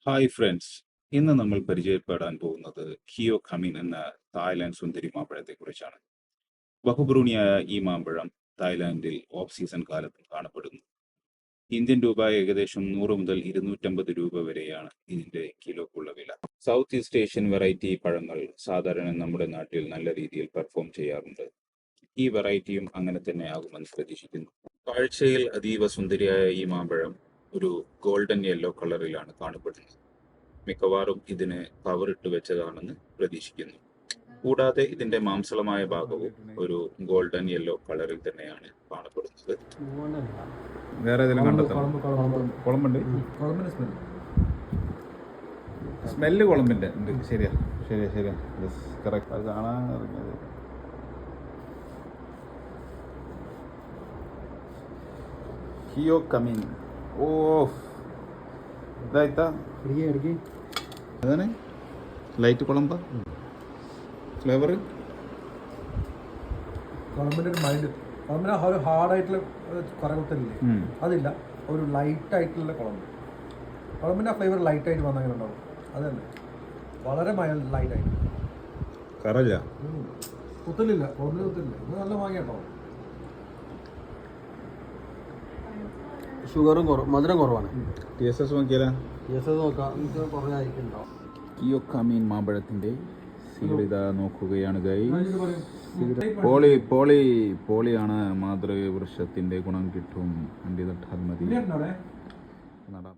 Hi friends, ഇന്ന് നമ്മൾ പരിചയപ്പെടാൻ പോകുന്നത് ഹിയോ ഖമീൻ എന്ന തായ്ലാൻഡ് സുന്ദരി മാമ്പഴത്തെക്കുറിച്ചാണ്. ബഹുഭ്രൂണിയായ ഈ മാമ്പഴം തായ്ലാൻഡിൽ ഓഫ് സീസൺ കാലത്തും കാണപ്പെടുന്നു. ഇന്ത്യൻ രൂപ ഏകദേശം 100 മുതൽ 250 രൂപ വരെയാണ് ഇതിന്റെ കിലോക്കുള്ള വില. സൗത്ത് ഈസ്റ്റ് ഏഷ്യൻ വെറൈറ്റി പഴങ്ങൾ സാധാരണ നമ്മുടെ നാട്ടിൽ നല്ല രീതിയിൽ പെർഫോം ചെയ്യാറുണ്ട്. ഈ വെറൈറ്റിയും അങ്ങനെ തന്നെ ആകുമെന്ന് പ്രതീക്ഷിക്കുന്നു. കാഴ്ചയിൽ അതീവ സുന്ദരിയായ ഈ മാമ്പഴം ഒരു ഗോൾഡൻ യെല്ലോ കളറിലാണ് കാണപ്പെടുന്നത്. മിക്കവാറും ഇതിന് കവറിട്ട് വെച്ചതാണെന്ന് പ്രതീക്ഷിക്കുന്നു. കൂടാതെ ഇതിന്റെ മാംസളമായ ഭാഗവും ഒരു ഗോൾഡൻ യെല്ലോ കളറിൽ തന്നെയാണ് കാണപ്പെടുന്നത്. വേറെ ഏതെങ്കിലും കണ്ടെത്താം? കുളമ്പുണ്ട്, സ്മെല്ല് കുളമ്പിന്റെ ഉണ്ട്. ശരിയാ ശരിയാ ശരിയാ, കറക്റ്റ്. അത് കാണാൻ ഇറങ്ങിയത് ഹിയോ ഖമീൻ. ഓ ഇതായിട്ടാ അതാണ് ലൈറ്റ് കുളമ്പ ഫ്ലേവർ. കുളമ്പിൻ്റെ ഒരു മൈൻഡ്, കുളമ്പിന് ഒരു ഹാർഡായിട്ടുള്ള കറകത്തില്ലേ, അതില്ല. ഒരു ലൈറ്റായിട്ടുള്ള കുളമ്പ്, കുളമ്പിൻ്റെ ആ ഫ്ലേവർ ലൈറ്റായിട്ട് വന്നാൽ അങ്ങനെ ഉണ്ടാവും. അതല്ലേ വളരെ ലൈറ്റായിട്ട്, കറല്ല, കുത്തലില്ല. കുളമ്പിന് കുത്തലില്ല. ഇത് നല്ല വാങ്ങിയാട്ടോ. ഷുഗറും മധുരം കുറവാണ്. TSS നോക്കിയാലോ? നോക്കാം, കുറഞ്ഞായിരിക്കും. ഹിയോ ഖമീൻ മാമ്പഴത്തിന്റെ സീഡിത നോക്കുകയാണ് ഗൈസ്. പോളിയാണ് മാതൃവൃക്ഷത്തിന്റെ ഗുണം കിട്ടും. അണ്ടി നട്ടാൽ മതി. നടാം.